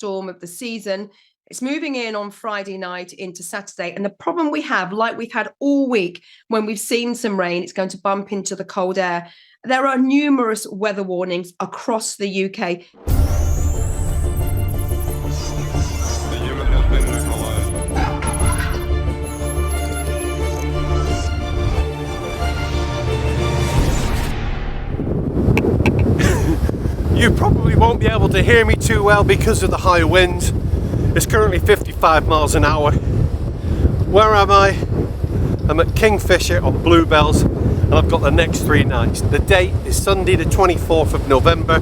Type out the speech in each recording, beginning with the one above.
storm of the season. It's moving in on Friday night into Saturday. And the problem we have, like we've had all week when we've seen some rain, it's going to bump into the cold air. There are numerous weather warnings across the UK. You probably won't be able to hear me too well because of the high winds. It's currently 55 miles an hour. Where am I? I'm at KingFisher on Bluebells, and I've got the next 3 nights. The date is Sunday the 24th of November,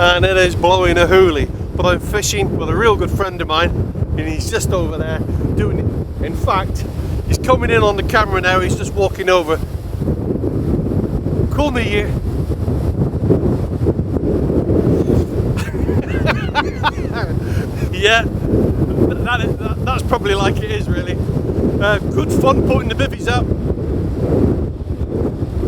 and it is blowing a hoolie. But I'm fishing with a real good friend of mine, and he's just over there doing it. In fact, he's coming in on the camera now. He's just walking over. Cool New Year. Yeah, that's probably like it is really. Good fun putting the bivvies up.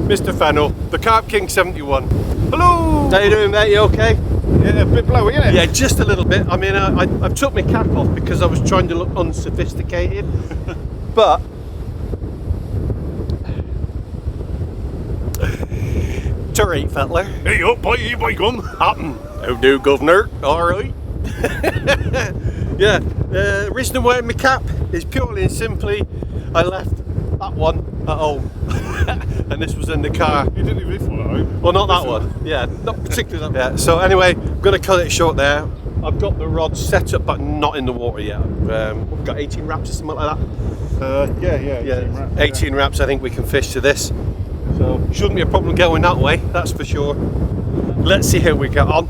Mr. Fennell, the Carp King 71. Hello! How you doing, mate? You okay? Yeah, a bit blowy, isn't it? Yeah, just a little bit. I mean, I took my cap off because I was trying to look unsophisticated. But Terry Fettler. Hey up, boy gum. Happen. How do, governor? Alright. Yeah, the reason I'm wearing my cap is purely and simply I left that one at home and this was in the car. You didn't leave this one at home? Well, not that one. Yeah, not particularly that one. Yeah, so anyway, I'm going to cut it short there. I've got the rod set up but not in the water yet. We've got 18 wraps or something like that. Yeah, 18 wraps I think we can fish to this. So shouldn't be a problem going that way, that's for sure. Let's see how we get on,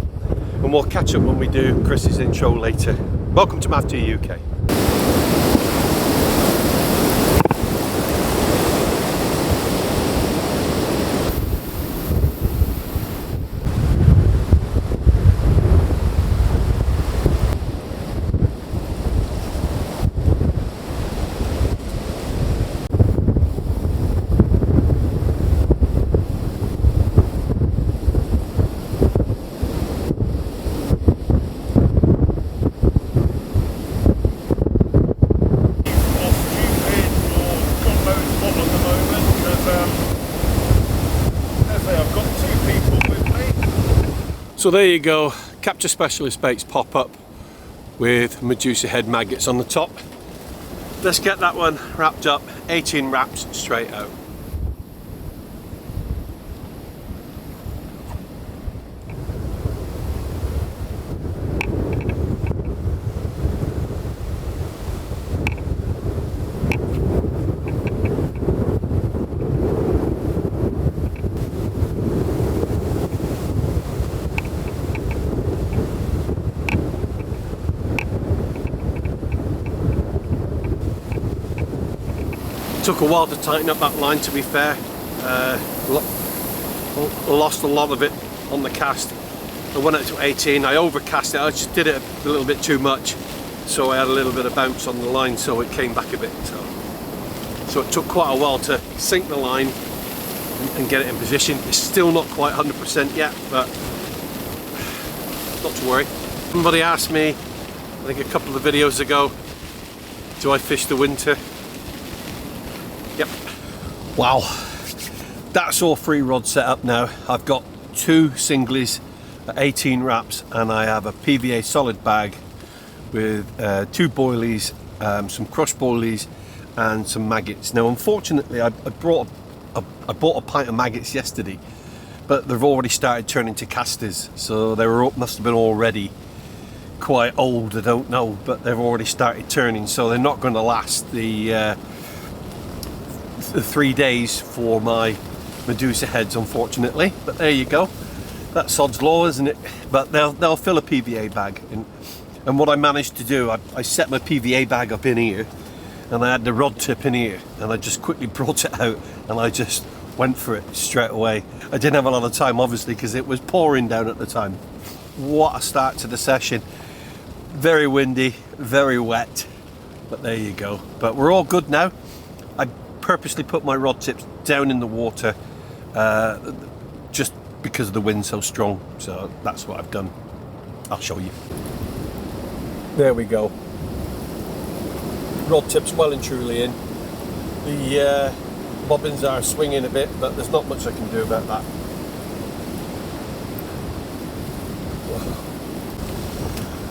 and we'll catch up when we do Chris's intro later. Welcome to MAGGOTS UK. So there you go, Capture Specialist baits pop up with Medusa head maggots on the top. Let's get that one wrapped up, 18 wraps straight out. Took a while to tighten up that line, to be fair. Lost a lot of it on the cast. I went up to 18, I overcast it, I just did it a little bit too much, so I had a little bit of bounce on the line, so it came back a bit. So it took quite a while to sink the line and get it in position. It's still not quite 100% yet, but not to worry. Somebody asked me, I think a couple of videos ago, do I fish the winter? Yep. Wow, that's all 3 rods set up now. I've got 2 singlies at 18 wraps, and I have a PVA solid bag with 2 boilies, some crushed boilies, and some maggots. Now, unfortunately, I bought a pint of maggots yesterday, but they've already started turning to casters, so they must have been already quite old. I don't know, but they've already started turning, so they're not going to last the 3 days for my Medusa heads, unfortunately. But there you go, that's sod's law, isn't it? But they'll fill a PVA bag, and what I managed to do, I set my PVA bag up in here, and I had the rod tip in here, and I just quickly brought it out, and I just went for it straight away. I didn't have a lot of time, obviously, because it was pouring down at the time. What a start to the session. Very windy, very wet, but there you go. But we're all good now. I purposely put my rod tips down in the water just because the wind's so strong, so that's what I've done. I'll show you. There we go. Rod tip's well and truly in. The bobbins are swinging a bit, but there's not much I can do about that.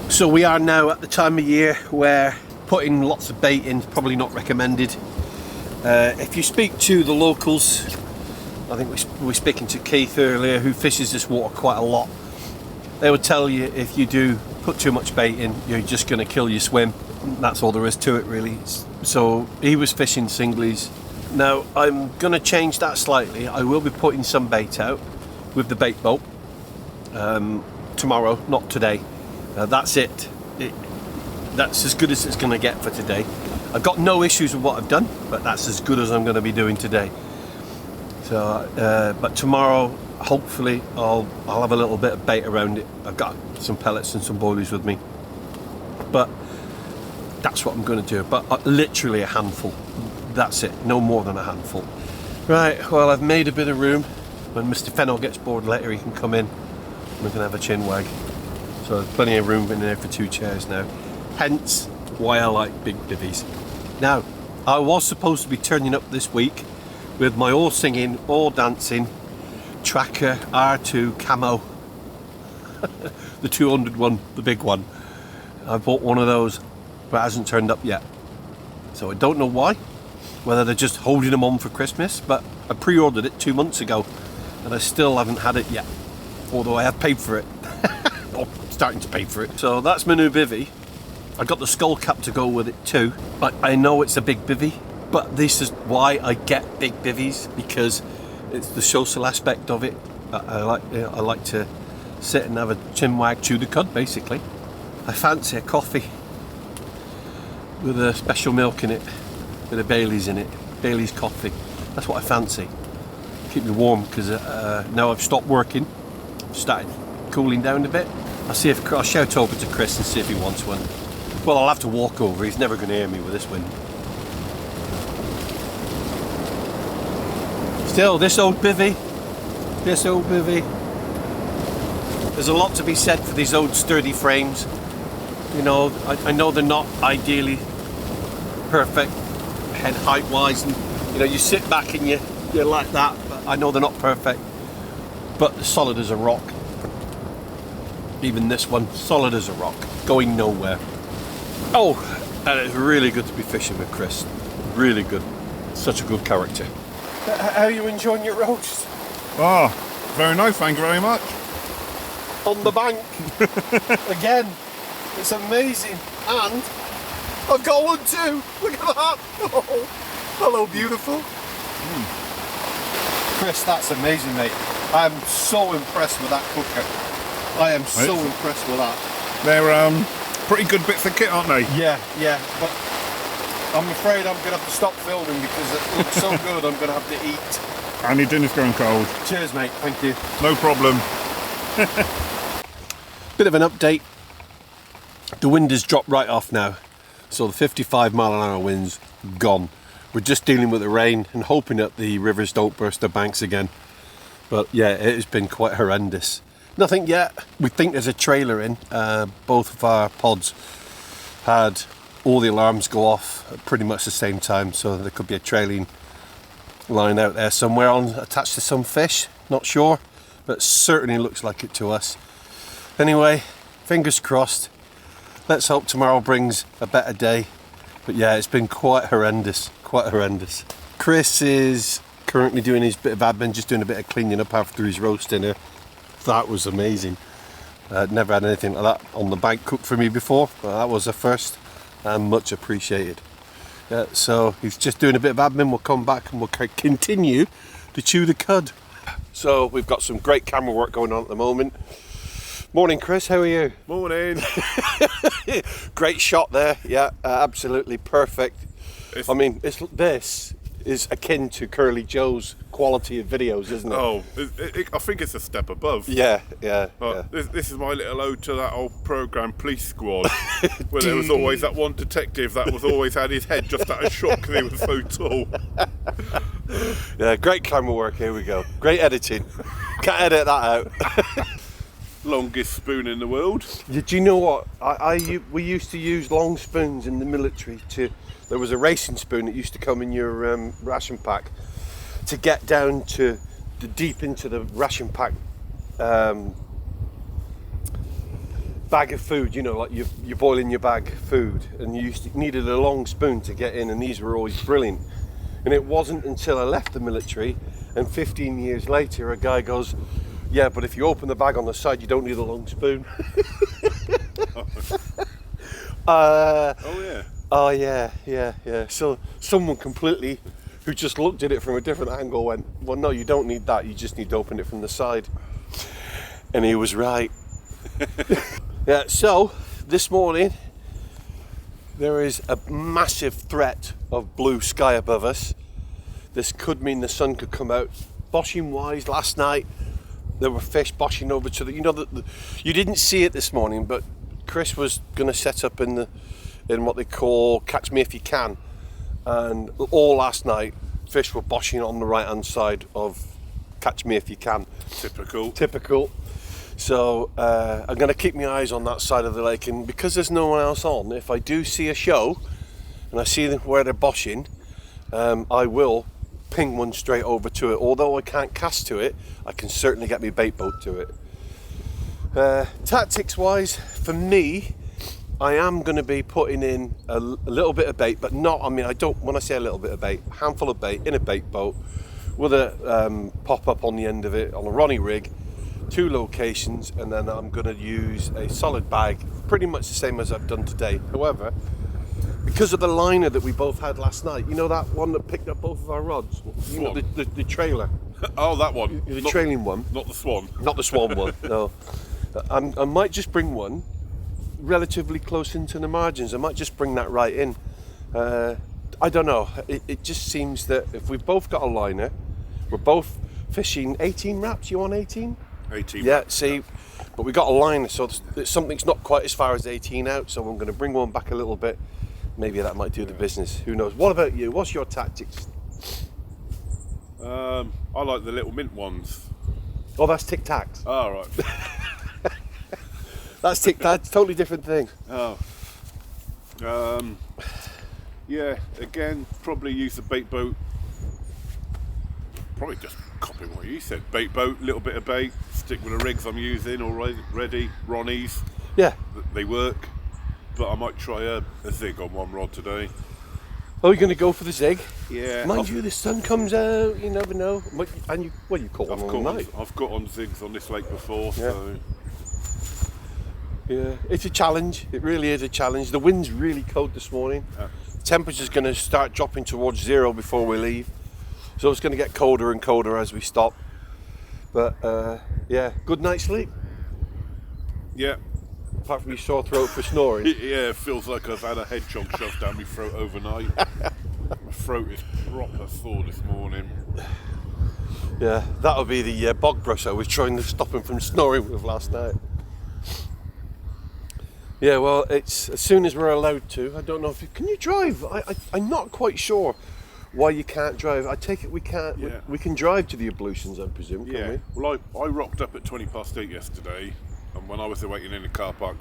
So we are now at the time of year where putting lots of bait in is probably not recommended. If you speak to the locals, I think we were speaking to Keith earlier, who fishes this water quite a lot. They would tell you if you do put too much bait in, you're just going to kill your swim. That's all there is to it, really. So he was fishing singlies. Now I'm going to change that slightly. I will be putting some bait out with the bait boat tomorrow, not today. That's it. That's as good as it's going to get for today. I've got no issues with what I've done, but that's as good as I'm going to be doing today. So, but tomorrow, hopefully, I'll have a little bit of bait around it. I've got some pellets and some boilies with me, but that's what I'm going to do. But literally a handful. That's it. No more than a handful. Right. Well, I've made a bit of room. When Mr. Fennell gets bored later, he can come in. We can have a chin wag. So there's plenty of room in there for 2 chairs now. Hence why I like big bivvies. Now, I was supposed to be turning up this week with my all singing, all dancing Tracker R2 camo. The 200 one, the big one. I bought one of those, but it hasn't turned up yet. So I don't know why. Whether they're just holding them on for Christmas, but I pre-ordered it 2 months ago and I still haven't had it yet. Although I have paid for it. Or starting to pay for it. So that's my new bivvy. I got the skull cap to go with it too. I know it's a big bivvy, but this is why I get big bivvies, because it's the social aspect of it. I like to sit and have a chin wag, chew the cud basically. I fancy a coffee with a special milk in it, with a Bailey's in it, Bailey's coffee. That's what I fancy. Keep me warm, because now I've stopped working, started cooling down a bit. I'll shout over to Chris and see if he wants one. Well, I'll have to walk over. He's never going to hear me with this wind. Still, this old bivvy. There's a lot to be said for these old sturdy frames. You know, I know they're not ideally perfect head height wise, and you know, you sit back and you're like that, but I know they're not perfect, but they're solid as a rock. Even this one, solid as a rock, going nowhere. Oh, and it's really good to be fishing with Chris. Really good. Such a good character. How are you enjoying your roast? Oh, very nice, thank you very much. On the bank. Again. It's amazing. And I've got one too. Look at that. Oh, hello, beautiful. Chris, that's amazing, mate. I'm so impressed with that cooker. I am so impressed with that. They're pretty good bits of kit, aren't they? Yeah, but I'm afraid I'm going to have to stop filming because it looks so good. I'm going to have to eat. And your dinner's going cold. Cheers, mate. Thank you. No problem. Bit of an update. The wind has dropped right off now. So the 55 mile an hour wind's gone. We're just dealing with the rain and hoping that the rivers don't burst their banks again. But yeah, it has been quite horrendous. Nothing yet. We think there's a trailer in. Both of our pods had all the alarms go off at pretty much the same time, so there could be a trailing line out there somewhere attached to some fish. Not sure, but certainly looks like it to us. Anyway, fingers crossed. Let's hope tomorrow brings a better day. But yeah, it's been quite horrendous. Chris is currently doing his bit of admin, just doing a bit of cleaning up after his roast dinner. That was amazing. I'd never had anything like that on the bank cooked for me before, but that was a first and much appreciated. Yeah, so he's just doing a bit of admin. We'll come back and we'll continue to chew the cud. So we've got some great camera work going on at the moment. Morning, Chris, how are you? Morning. Great shot there, yeah, absolutely perfect. I mean, this is akin to Curly Joe's quality of videos, isn't it? Oh, I think it's a step above. Yeah. This is my little ode to that old programme Police Squad, where there was always that one detective that was always had his head just at a shot because he was so tall. Yeah, great camera work, here we go. Great editing. Can't edit that out. Longest spoon in the world. Do you know what? We used to use long spoons in the military there was a racing spoon that used to come in your ration pack to get down to deep into the ration pack bag of food, you know, like you're boiling your bag of food, and you needed a long spoon to get in, and these were always brilliant. And it wasn't until I left the military and 15 years later a guy goes, yeah, but if you open the bag on the side you don't need a long spoon. Oh yeah. So someone completely who just looked at it from a different angle went, well no, you don't need that, you just need to open it from the side. And he was right. Yeah, so this morning there is a massive threat of blue sky above us. This could mean the sun could come out. Boshing wise, last night there were fish boshing over to you didn't see it this morning, but Chris was going to set up in what they call catch me if you can, and all last night fish were boshing on the right hand side of catch me if you can. Typical. So I'm going to keep my eyes on that side of the lake, and because there's no one else on, if I do see a show and I see where they're boshing, I will ping one straight over to it. Although I can't cast to it, I can certainly get my bait boat to it. Tactics wise, for me, I am going to be putting in a little bit of bait, but not, when I say a little bit of bait, a handful of bait in a bait boat with a pop up on the end of it on a Ronnie rig, 2 locations, and then I'm going to use a solid bag, pretty much the same as I've done today. However, because of the liner that we both had last night, you know that one that picked up both of our rods? You know, the trailer. Oh, that one. The trailing one. Not the swan. Not the swan one, no. I might just bring one relatively close into the margins. I might just bring that right in. I don't know. It just seems that if we've both got a liner, we're both fishing 18 wraps. You on 18? 18. Yeah, see, but we got a liner, so something's not quite as far as 18 out, so I'm going to bring one back a little bit. Maybe that might do the business. Who knows? What about you? What's your tactics? I like the little mint ones. Oh, that's Tic Tacs. Oh, right. That's Tic Tacs, totally different thing. Oh. Yeah, again, probably use the bait boat. Probably just copying what you said. Bait boat, little bit of bait, stick with the rigs I'm using already, Ronnie's. Yeah. They work, but I might try a zig on one rod today. Oh, you're going to go for the zig? Yeah. Mind you, the sun comes out, you never know. And you caught one all night. I've got on zigs on this lake before, so... Yeah, it's a challenge. It really is a challenge. The wind's really cold this morning. The temperature's going to start dropping towards 0 before we leave. So it's going to get colder and colder as we stop. But yeah, good night's sleep. Yeah. Apart from your sore throat for snoring. Yeah, it feels like I've had a head chunk shoved down my throat overnight. My throat is proper sore this morning. Yeah, that'll be the bog brush I was trying to stop him from snoring with last night. Yeah, well, it's as soon as we're allowed to. I don't know if can you drive? I'm not quite sure why you can't drive. I take it we can't. Yeah. We can drive to the ablutions, I presume. Can Yeah. we? Well, I rocked up at 8:20 yesterday, and when I was waiting in the car park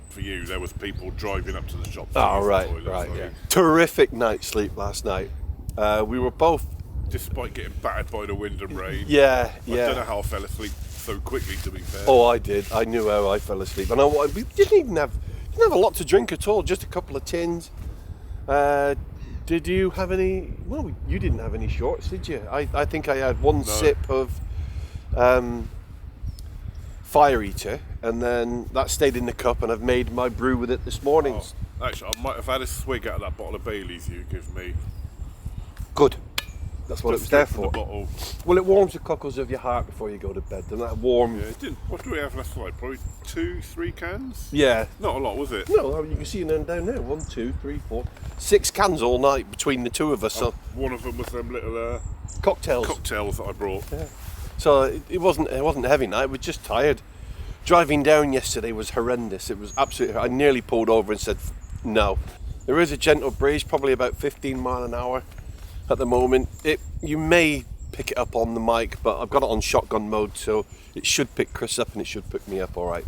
for you, there was people driving up to the shop. Oh, right. Yeah. Terrific night's sleep last night. We were both, despite getting battered by the wind and rain. Yeah. I don't know how I fell asleep so quickly, to be fair. Oh, I did. I knew how I fell asleep, and we didn't have a lot to drink at all. Just a couple of tins. Did you have any? Well, you didn't have any shorts, did you? I think I had one sip of Fire Eater, and then that stayed in the cup, and I've made my brew with it this morning. Oh, actually, I might have had a swig out of that bottle of Bailey's you give me. Good. That's what it was there for. The bottle. Well, it warms the cockles of your heart before you go to bed, and that warm. Yeah, it didn't. What do we have last night? Probably 2-3 cans. Yeah. Not a lot, was it? No, you can see them down there. 1, 2, 3, 4, 6 cans all night between the two of us. So one of them was them little cocktails that I brought. Yeah. So it wasn't a heavy night. We're just tired. Driving down yesterday was horrendous. It was absolutely. I nearly pulled over and said no. There is a gentle breeze, probably about 15 mile an hour at the moment. You may pick it up on the mic, but I've got it on shotgun mode, so it should pick Chris up and it should pick me up all right.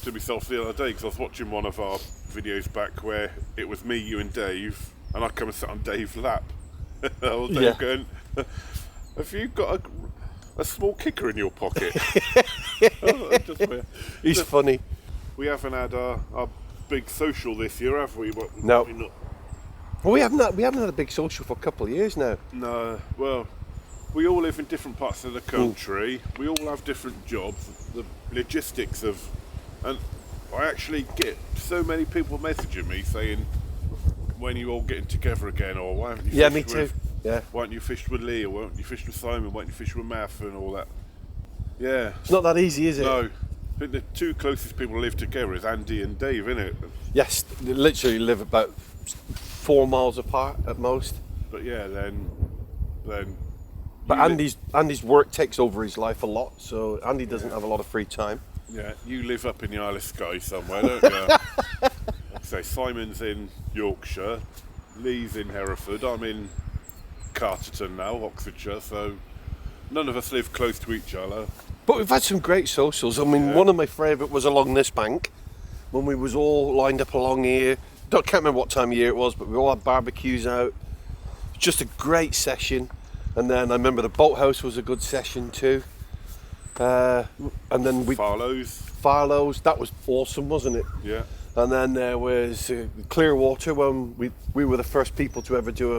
To myself the other day, because I was watching one of our videos back where it was me, you and Dave, and I come and sat on Dave's lap. I was there going, have you got a small kicker in your pocket? He's funny. We haven't had our big social this year, have we? No. Well, we haven't had a big social for a couple of years now. No. Well, we all live in different parts of the country. We all have different jobs. The logistics of, and I actually get so many people messaging me saying, when are you all getting together again, or why haven't you fished me too. Why haven't you fished with Lee, or why haven't you fished with Simon, why haven't you fished with Math and all that? Yeah. It's not that easy, is it? No. I think the two closest people who live together is Andy and Dave, isn't it? Yes, they literally live about 4 miles apart at most. But yeah, then. But Andy's work takes over his life a lot, so Andy doesn't have a lot of free time. Yeah, you live up in the Isle of Skye somewhere, don't you? So Simon's in Yorkshire, Lee's in Hereford, I'm in Carterton now, Oxfordshire, so none of us live close to each other. But we've had some great socials. I mean, one of my favourite was along this bank, when we was all lined up along here. Can't remember what time of year it was, but we all had barbecues out. Just a great session. And then I remember the boathouse was a good session too. And then Farlow's, that was awesome, wasn't it? Yeah. And then there was Clearwater, when we were the first people to ever do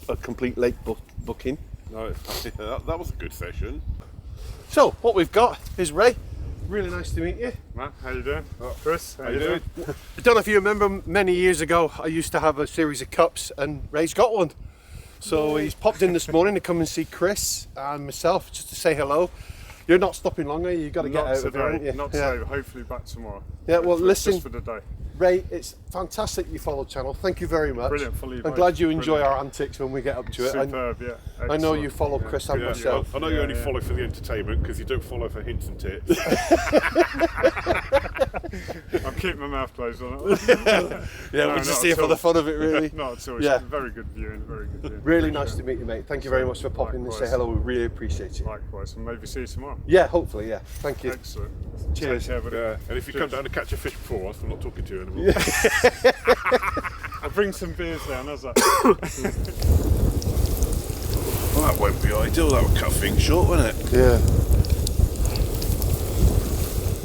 a complete lake booking. No, that was a good session. So what we've got is Ray. Really nice to meet you. Matt, how you doing? Chris, how you doing? I don't know if you remember, many years ago I used to have a series of cups and Ray's got one. So he's popped in this morning to come and see Chris and myself just to say hello. You're not stopping long, are you? You've got to get out of here, haven't you? Not today, but hopefully back tomorrow. Yeah, well, listen, just for the day. Ray, it's fantastic you follow the channel. Thank you very much. Brilliant, fully I'm glad you enjoy our antics when we get up to it. Superb, yeah. Excellent. I know you follow Chris and myself. I know you only follow for the entertainment, because you don't follow for hints and tips. I'm keeping my mouth closed on it. Yeah, we're just here for the fun of it, really. Not at all. Yeah. Very good viewing, very good viewing. Really nice to meet you, mate. Thank you very much for popping in and say hello. We really appreciate it. Likewise, and maybe see you tomorrow. Yeah, hopefully, yeah. Thank you. Excellent. Cheers. Take care, buddy. And if you come down to catch a fish before us, I'm not talking to you anymore. I'll bring some beers down, how's that? Well, that won't be ideal, that would cut things short, wouldn't it? Yeah.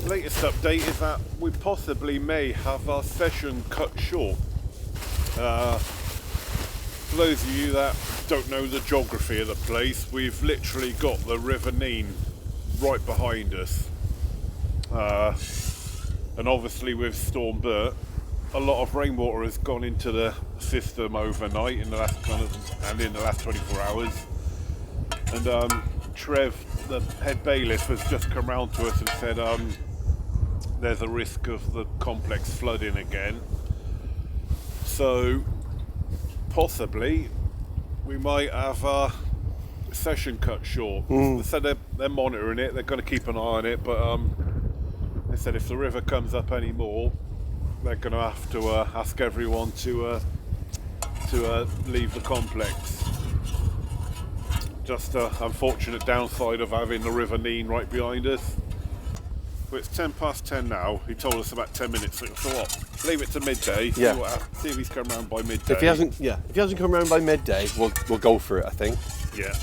Latest update is that we possibly may have our session cut short. For those of you that don't know the geography of the place, we've literally got the River Nene right behind us. And obviously with Storm Bert, a lot of rainwater has gone into the system overnight in the last in the last 24 hours. And Trev, the head bailiff, has just come round to us and said there's a risk of the complex flooding again. So possibly we might have a session cut short. They said they're monitoring it, they're going to keep an eye on it, but they said if the river comes up any more, they're going to have to ask everyone to leave the complex. Just an unfortunate downside of having the River Nene right behind us. Well, it's 10 past 10 now. He told us about 10 minutes. So what? Leave it to midday. Yeah. See if he's come round by midday. If he hasn't come around by midday, we'll go for it, I think. Yeah.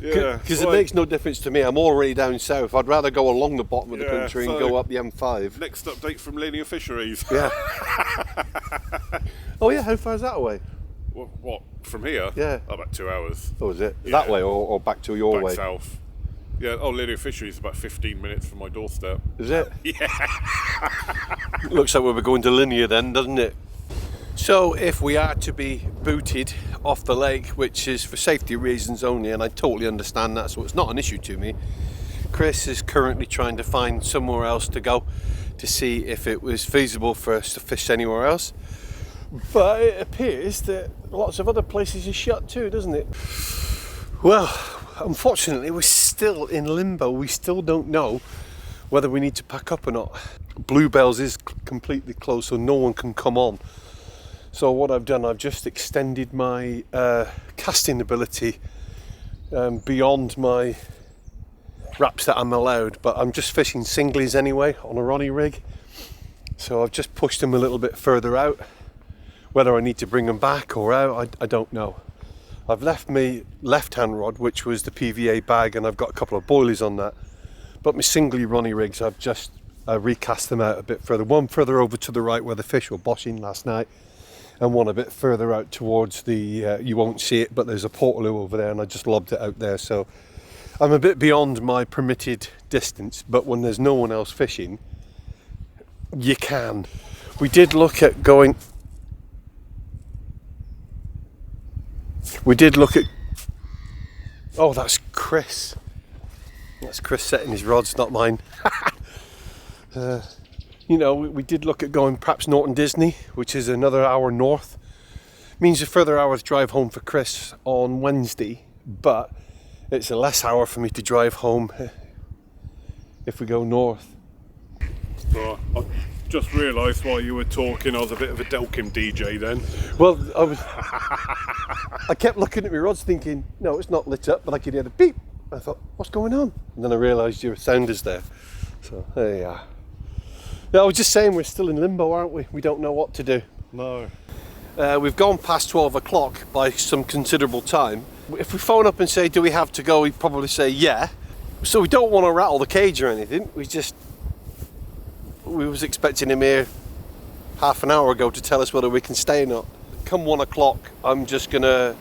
Yeah. Because it makes no difference to me. I'm already down south. I'd rather go along the bottom of the country and go up the M5. Next update from Linear Fisheries. Yeah. Oh yeah, how far is that away? What? From here? Yeah. About 2 hours. Oh, is it? Yeah. That way or back to your way? Back south. Yeah, Linear Fisheries is about 15 minutes from my doorstep. Is it? Yeah. Looks like we'll be going to Linear then, doesn't it? So if we are to be booted off the lake, which is for safety reasons only, and I totally understand that, so it's not an issue to me, Chris is currently trying to find somewhere else to go to see if it was feasible for us to fish anywhere else. But it appears that lots of other places are shut too, doesn't it? Well, unfortunately, we're still in limbo. We still don't know whether we need to pack up or not. Bluebells is completely closed, so no one can come on. So what I've done, I've just extended my casting ability beyond my wraps that I'm allowed, but I'm just fishing singlies anyway on a Ronnie rig, so I've just pushed them a little bit further out. Whether I need to bring them back or out, I don't know. I've left my left-hand rod, which was the PVA bag, and I've got a couple of boilies on that, but my singly Ronnie rigs, I've just recast them out a bit further. One further over to the right where the fish were boshing last night, and one a bit further out towards the, you won't see it, but there's a portaloo over there, and I just lobbed it out there. So I'm a bit beyond my permitted distance, but when there's no one else fishing, you can. We did look at going, oh, that's Chris. That's Chris setting his rods, not mine. You know, we did look at going perhaps Norton Disney, which is another hour north. Means a further hour's drive home for Chris on Wednesday, but it's a less hour for me to drive home if we go north. Right. I just realised while you were talking I was a bit of a Delkim DJ then. Well, I kept looking at my rods thinking, no, it's not lit up, but I could hear the beep. I thought, what's going on? And then I realised your sound is there. So there you are. Yeah, I was just saying we're still in limbo, aren't we? We don't know what to do. No. We've gone past 12 o'clock by some considerable time. If we phone up and say, do we have to go? We'd probably say, yeah. So we don't want to rattle the cage or anything. We was expecting him here half an hour ago to tell us whether we can stay or not. Come 1 o'clock, I'm just gonna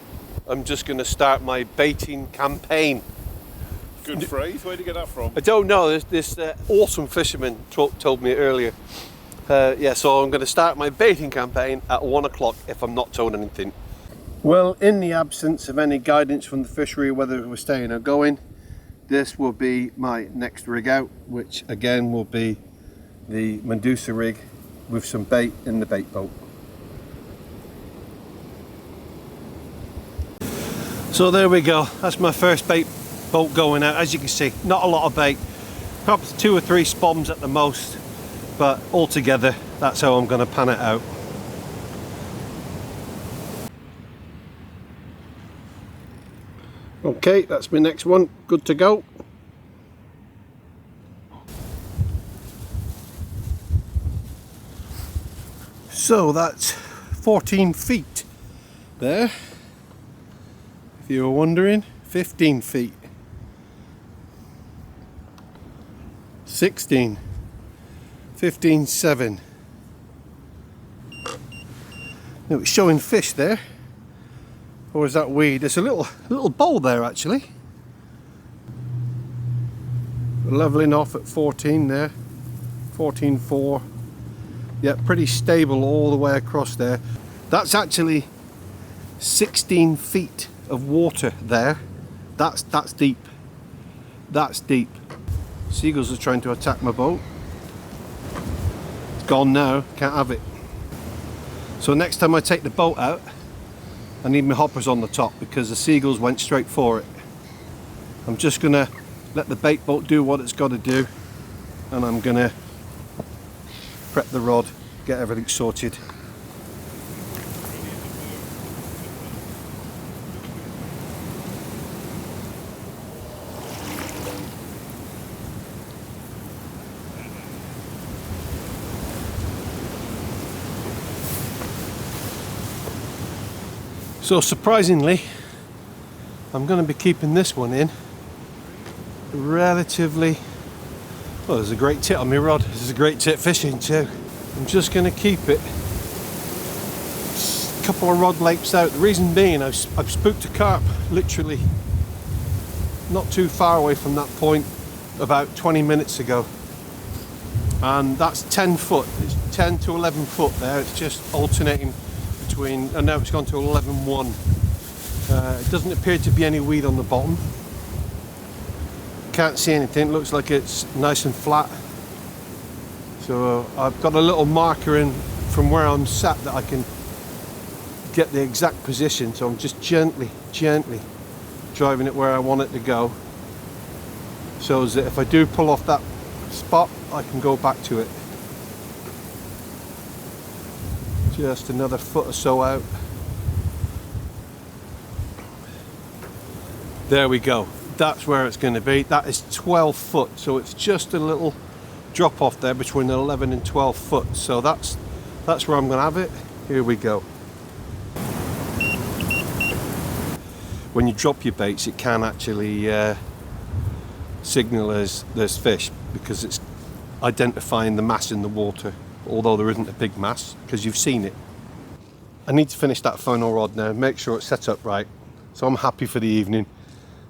start my baiting campaign. Good phrase. Where did you get that from? I don't know. This awesome fisherman told me earlier. Yeah, so I'm going to start my baiting campaign at 1 o'clock if I'm not told anything. Well, in the absence of any guidance from the fishery whether we're staying or going, this will be my next rig out, which again will be the Medusa rig with some bait in the bait boat. So there we go. That's my first bait boat going out. As you can see, not a lot of bait, perhaps 2 or 3 spoms at the most, but altogether that's how I'm going to pan it out. Okay, that's my next one, good to go. So that's 14 feet there, if you were wondering. 15 feet, 16, 15, 7. Now it's showing fish there, or is that weed? There's a little bowl there actually. Leveling off at 14 there, 14.4. Yeah, pretty stable all the way across there. That's actually 16 feet of water there. That's deep. That's deep. Seagulls are trying to attack my boat. It's gone now, can't have it. So next time I take the boat out, I need my hoppers on the top because the seagulls went straight for it. I'm just gonna let the bait boat do what it's got to do, and I'm gonna prep the rod, get everything sorted. So surprisingly, I'm going to be keeping this one in relatively, well, there's a great tit on my rod, there's a great tit fishing too. I'm just going to keep it a couple of rod lengths out. The reason being, I've spooked a carp literally not too far away from that point about 20 minutes ago, and that's 10 foot, it's 10 to 11 foot there. It's just alternating between, and now it's gone to 11.1. It doesn't appear to be any weed on the bottom. Can't see anything, looks like it's nice and flat. So I've got a little marker in from where I'm sat that I can get the exact position, so I'm just gently driving it where I want it to go, so that if I do pull off that spot I can go back to it. Just another foot or so out. There we go. That's where it's going to be. That is 12 foot, so it's just a little drop off there between 11 and 12 foot. So that's where I'm going to have it. Here we go. When you drop your baits, it can actually signal as there's fish, because it's identifying the mass in the water, although there isn't a big mass, because you've seen it. I need to finish that final rod now, make sure it's set up right. So I'm happy for the evening.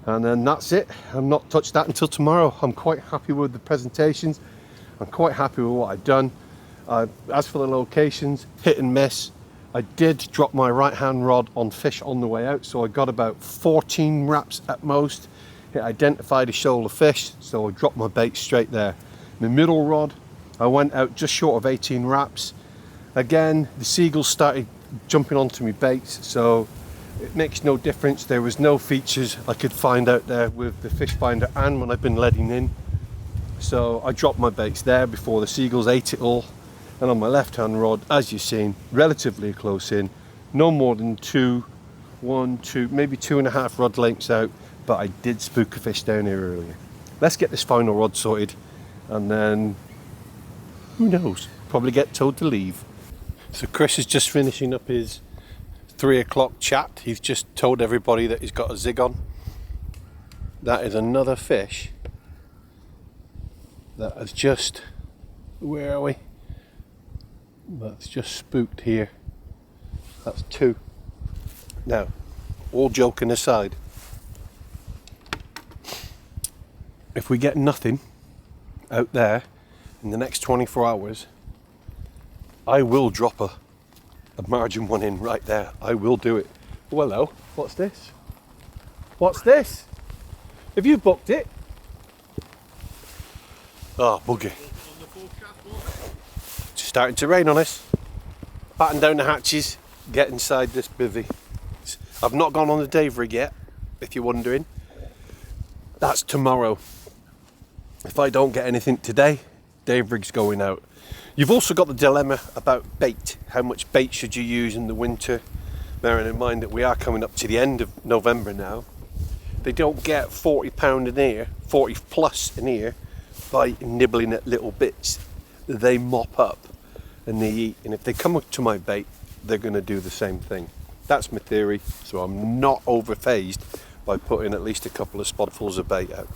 And then that's it. I'm not touched that until tomorrow. I'm quite happy with the presentations. I'm quite happy with what I've done. As for the locations, hit and miss. I did drop my right hand rod on fish on the way out, so I got about 14 wraps at most. It identified a shoal of fish, so I dropped my bait straight there. The middle rod, I went out just short of 18 wraps. Again, the seagulls started jumping onto my baits, so it makes no difference. There was no features I could find out there with the fish finder and when I've been letting in. So I dropped my baits there before the seagulls ate it all. And on my left hand rod, as you've seen, relatively close in, no more than maybe 2.5 rod lengths out, but I did spook a fish down here earlier. Let's get this final rod sorted, and then who knows, probably get told to leave. So Chris is just finishing up his 3 o'clock chat. He's just told everybody that he's got a zig on. That is another fish that has just, where are we? That's just spooked here. That's 2. Now, all joking aside, if we get nothing out there in the next 24 hours, I will drop a margin one in right there. I will do it. Oh, hello. What's this? What's this? Have you booked it? Oh, buggy. It's starting to rain on us. Batten down the hatches, get inside this bivvy. I've not gone on the Dave rig yet, if you're wondering. That's tomorrow. If I don't get anything today, Dave rig's going out. You've also got the dilemma about bait. How much bait should you use in the winter? Bearing in mind that we are coming up to the end of November now. They don't get 40 pound an ear, 40 plus an ear, by nibbling at little bits. They mop up and they eat. And if they come up to my bait, they're going to do the same thing. That's my theory. So I'm not over-phased by putting at least a couple of spotfuls of bait out.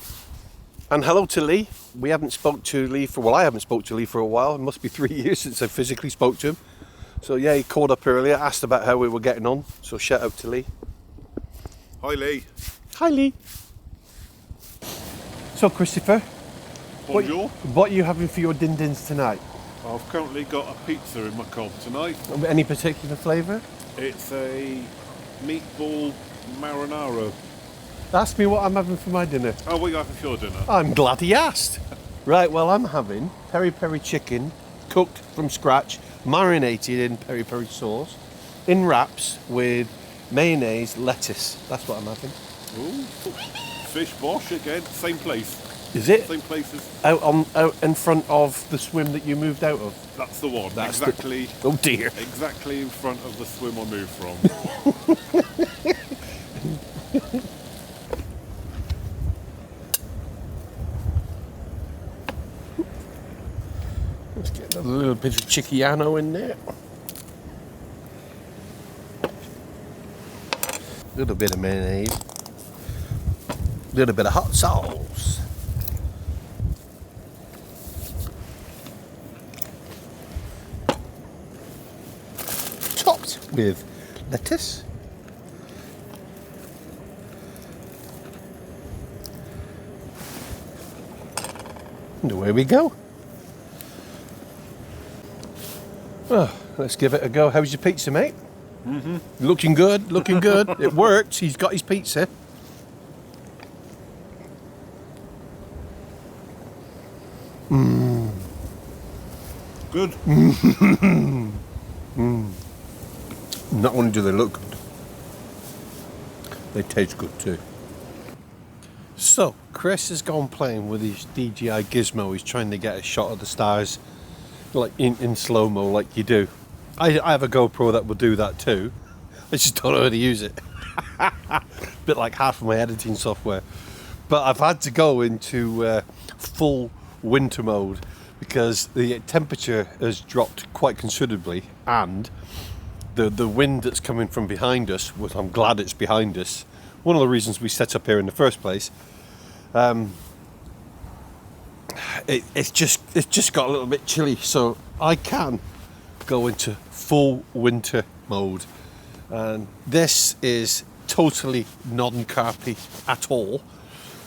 And hello to Lee. We haven't spoke to Lee for, well, I haven't spoke to Lee for a while. It must be 3 years since I physically spoke to him. So yeah, he called up earlier, asked about how we were getting on. So shout out to Lee. Hi Lee. Hi Lee. So Christopher, Bonjour. what are you having for your din-dins tonight? I've currently got a pizza in my cob tonight. Any particular flavour? It's a meatball marinara. Ask me what I'm having for my dinner. Oh, what are you having for your dinner? I'm glad he asked. Right, well, I'm having peri-peri chicken, cooked from scratch, marinated in peri-peri sauce, in wraps with mayonnaise, lettuce. That's what I'm having. Ooh, fish bosh again, same place. Is it? Same place as... Out in front of the swim that you moved out of? That's the one, That's exactly. Oh dear. Exactly in front of the swim I moved from. Let's get a little bit of Chicchiano in there. A little bit of mayonnaise. A little bit of hot sauce. Topped with lettuce. And away we go. Oh, let's give it a go. How's your pizza, mate? Mm-hmm. Looking good, looking good. It worked. He's got his pizza. Mmm. Good. Mm. Not only do they look good, they taste good too. So, Chris has gone playing with his DJI Gizmo. He's trying to get a shot of the stars like in slow-mo like you do. I have a GoPro that will do that too. I just don't know how to use it. bit like half of my editing software. But I've had to go into full winter mode because the temperature has dropped quite considerably, and the wind that's coming from behind us, which I'm glad it's behind us, one of the reasons we set up here in the first place, it's just got a little bit chilly, so I can go into full winter mode. And this is totally non-carpy at all,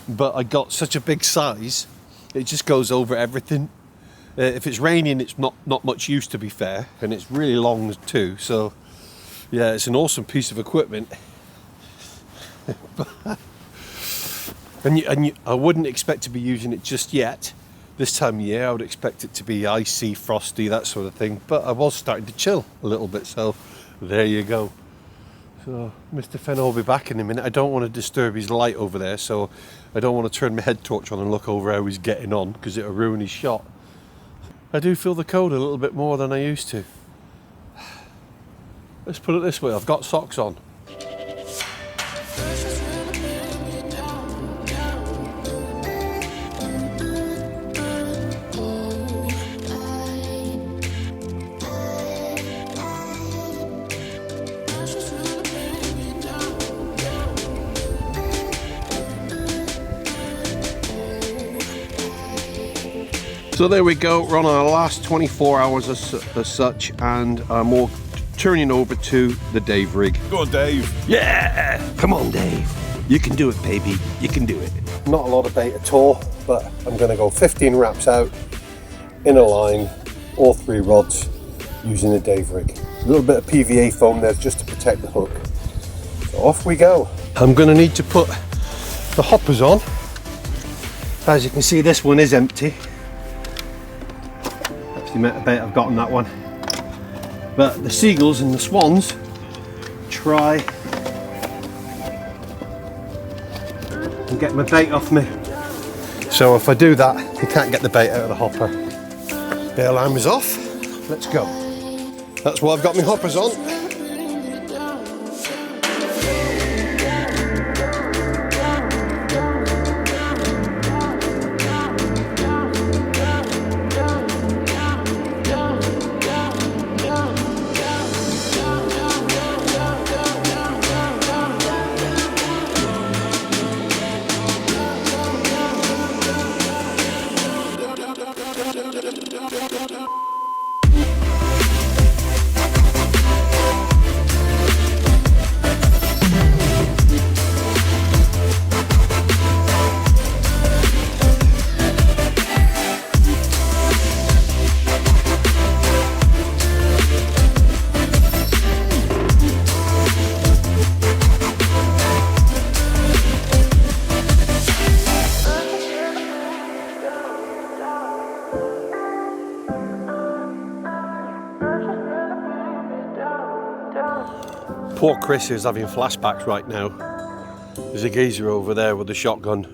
but I got such a big size, it just goes over everything. If it's raining, it's not much use, to be fair, and it's really long too, so yeah, it's an awesome piece of equipment. and I wouldn't expect to be using it just yet. This time of year I would expect it to be icy, frosty, that sort of thing, but I was starting to chill a little bit, so there you go. So Mr. Fenner will be back in a minute. I don't want to disturb his light over there, so I don't want to turn my head torch on and look over how he's getting on, because it'll ruin his shot. I do feel the cold a little bit more than I used to. Let's put it this way, I've got socks on. So there we go, we're on our last 24 hours as such, and I'm all turning over to the Dave rig. Go on, Dave. Yeah! Come on, Dave. You can do it, baby. You can do it. Not a lot of bait at all, but I'm going to go 15 wraps out, in a line, all 3 rods, using the Dave rig. A little bit of PVA foam there just to protect the hook. So off we go. I'm going to need to put the hoppers on. As you can see, this one is empty. The amount of bait I've got on that one, but the seagulls and the swans try and get my bait off me, so if I do that they can't get the bait out of the hopper. The alarm is off, let's go. That's why I've got my hoppers on. Poor Chris is having flashbacks right now. There's a geezer over there with a shotgun.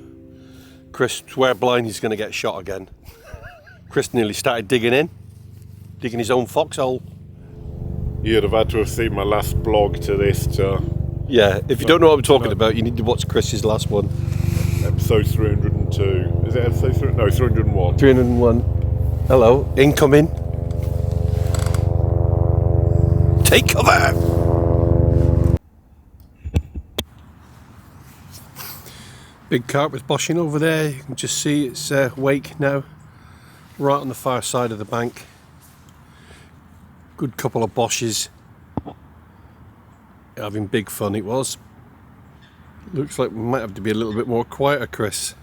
Chris, swear blind he's going to get shot again. Chris nearly started digging his own foxhole. You'd have had to have seen my last blog to this. Yeah, if you don't know what I'm talking about, you need to watch Chris's last one. Episode 302. Is it episode 3? No, 301. 301. Hello, incoming. Take cover! Big carp is boshing over there. You can just see its wake now, right on the far side of the bank. Good couple of boshes. Having big fun it was. Looks like we might have to be a little bit more quieter, Chris.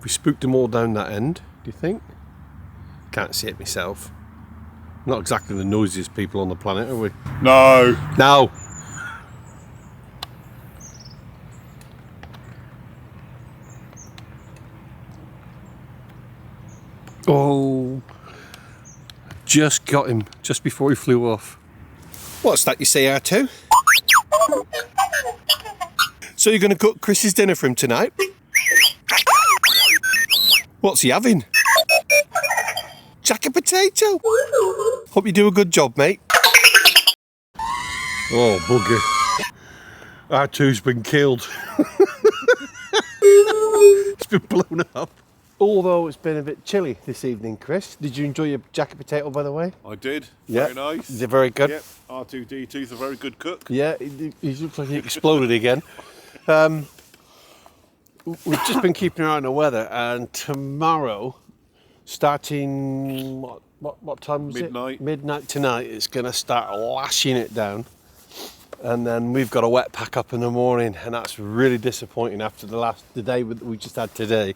We spooked them all down that end, do you think? Can't see it myself. Not exactly the noisiest people on the planet, are we? No. No. Oh, just got him just before he flew off. What's that you say, R2? So you're going to cook Chris's dinner for him tonight? What's he having? Jacket potato? Hope you do a good job, mate. Oh, bugger. R2's been killed. It's been blown up. Although it's been a bit chilly this evening, Chris. Did you enjoy your jacket potato, by the way? I did. Yeah. Very nice. Is it very good? Yep. R2D2's a very good cook. Yeah, he looks like he exploded again. We've just been keeping an eye on the weather, and tomorrow, starting what time was Midnight. it? Midnight tonight. It's going to start lashing it down, and then we've got a wet pack up in the morning, and that's really disappointing after the day we just had today.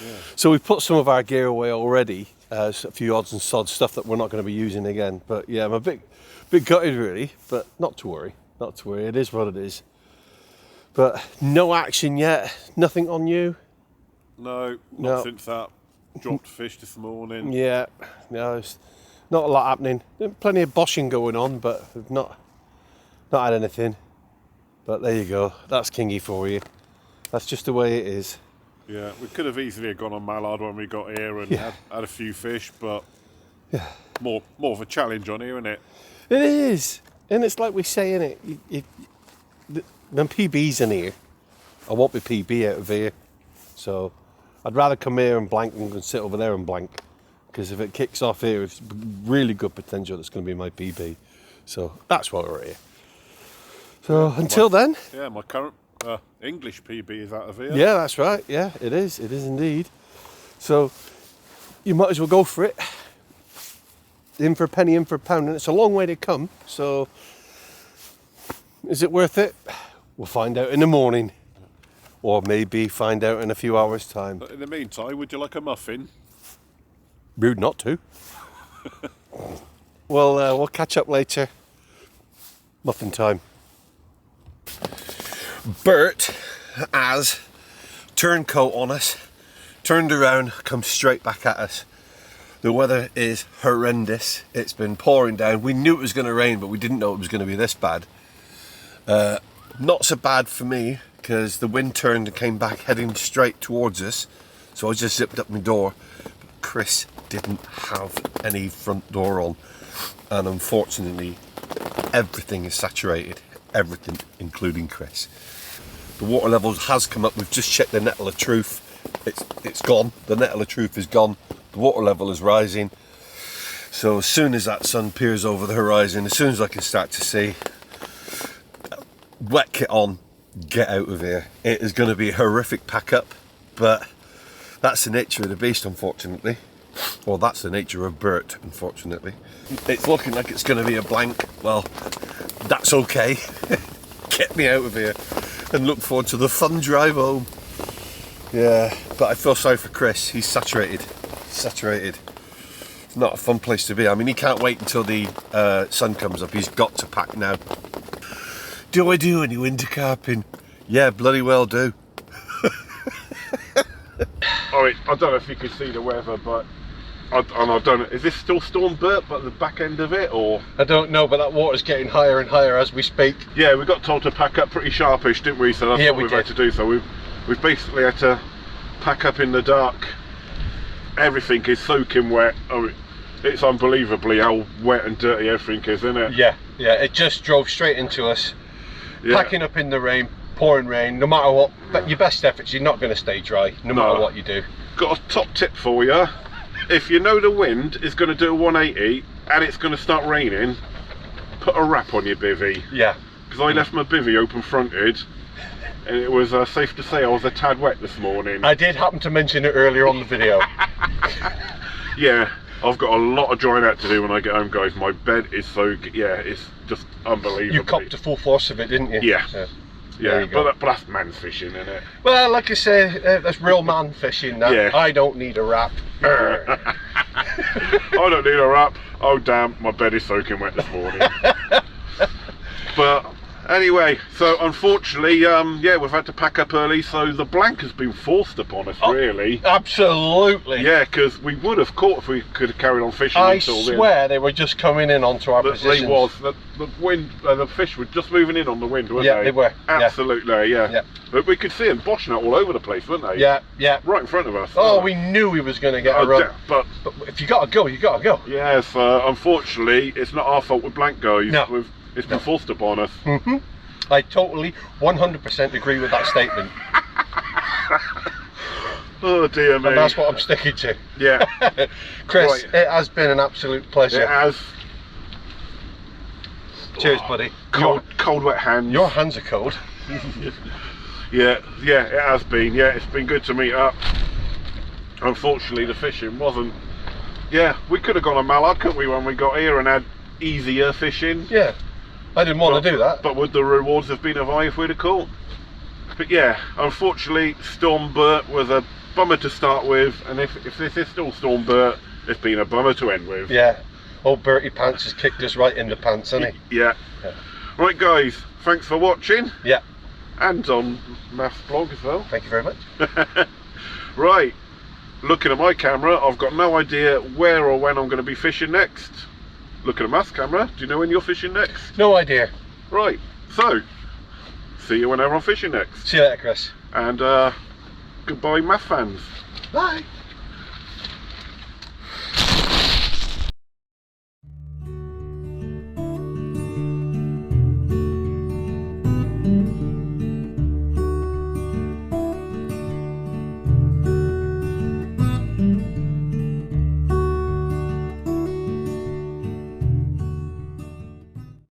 Yeah. So we put some of our gear away already, a few odds and sods, stuff that we're not going to be using again. But yeah, I'm a bit gutted really, but not to worry. Not to worry. It is what it is. But no action yet. Nothing on you? No, not since that dropped fish this morning. Yeah, no, it's not a lot happening. Plenty of boshing going on, but we've not had anything. But there you go. That's kingy for you. That's just the way it is. Yeah, we could have easily gone on mallard when we got here and had a few fish, but more of a challenge on here, isn't it? It is, and it's like we say in it. When PB's in here, I won't be PB out of here. So I'd rather come here and blank than sit over there and blank. Because if it kicks off here, it's really good potential that's going to be my PB. So that's why we're here. So until then. Yeah, my current English PB is out of here. Yeah, that's right. Yeah, it is. It is indeed. So you might as well go for it. In for a penny, in for a pound. And it's a long way to come. So is it worth it? We'll find out in the morning, or maybe find out in a few hours' time. But in the meantime, would you like a muffin? Rude not to. Well, we'll catch up later. Muffin time. Bert has turncoat on us, turned around, come straight back at us. The weather is horrendous. It's been pouring down. We knew it was going to rain, but we didn't know it was going to be this bad. Not so bad for me, because the wind turned and came back heading straight towards us. So I just zipped up my door. But Chris didn't have any front door on. And unfortunately, everything is saturated. Everything, including Chris. The water levels has come up. We've just checked the nettle of truth. It's gone. The nettle of truth is gone. The water level is rising. So as soon as that sun peers over the horizon, as soon as I can start to see, wet kit on, get out of here. It is going to be a horrific pack up, but that's the nature of the beast, unfortunately. Well, that's the nature of Bert, unfortunately. It's looking like it's going to be a blank. Well, that's okay. Get me out of here and look forward to the fun drive home. Yeah, but I feel sorry for Chris. He's saturated. It's not a fun place to be. I mean, he can't wait until the sun comes up. He's got to pack now. Do I do any winter carping? Yeah, bloody well do. Alright, I don't know if you can see the weather, but I don't know. Is this still Storm Bert, but the back end of it, or? I don't know, but that water's getting higher and higher as we speak. Yeah, we got told to pack up pretty sharpish, didn't we? So that's what we've had to do. So we've basically had to pack up in the dark. Everything is soaking wet. Oh, it's unbelievably how wet and dirty everything is, isn't it? Yeah, it just drove straight into us. Yeah. Packing up in the rain, pouring rain, no matter what, but your best efforts, you're not going to stay dry, no matter what you do. Got a top tip for you. If you know the wind is going to do a 180 and it's going to start raining, put a wrap on your bivvy. Yeah. Because I left my bivvy open fronted, and it was safe to say I was a tad wet this morning. I did happen to mention it earlier on the video. Yeah, I've got a lot of drying out to do when I get home, guys. My bed is so, yeah, it's just unbelievable. You copped the full force of it, didn't you? Yeah. Yeah, but that's man's fishing, isn't it? Well, like I say, that's real man fishing. That. Yeah. I don't need a wrap. I don't need a wrap. Oh damn, my bed is soaking wet this morning. But anyway, so unfortunately, yeah, we've had to pack up early, so the blank has been forced upon us, really. Absolutely. Yeah, because we would have caught if we could have carried on fishing until then. I swear they were just coming in onto our positions. They was. The wind, the fish were just moving in on the wind, weren't they? Yeah, they were. Absolutely, yeah. But we could see them boshing out all over the place, weren't they? Yeah. Right in front of us. Oh, we knew he was going to get a run. But if you got to go, you got to go. Yes, unfortunately, it's not our fault with blank, guys. No. It's been forced upon us. I totally 100% agree with that statement. Oh dear me. And that's what I'm sticking to. Yeah. Chris, Right. it has been an absolute pleasure. It has. Cheers, buddy. Cold, wet hands. Your hands are cold. Yeah, it has been. Yeah, it's been good to meet up. Unfortunately, the fishing wasn't. Yeah, we could have gone a mallard, couldn't we, when we got here and had easier fishing? Yeah, I didn't want to do that. But would the rewards have been high if we'd have caught? But yeah, unfortunately, Storm Bert was a bummer to start with, and if this is still Storm Bert, it's been a bummer to end with. Yeah, old Bertie Pants has kicked us right in the pants, hasn't he? Yeah. Right, guys, thanks for watching. Yeah. And on Math's blog as well. Thank you very much. Right, looking at my camera, I've got no idea where or when I'm going to be fishing next. Looking at Math's camera, do you know when you're fishing next? No idea. Right, so, see you whenever I'm fishing next. See you later, Chris. And goodbye, Math fans. Bye.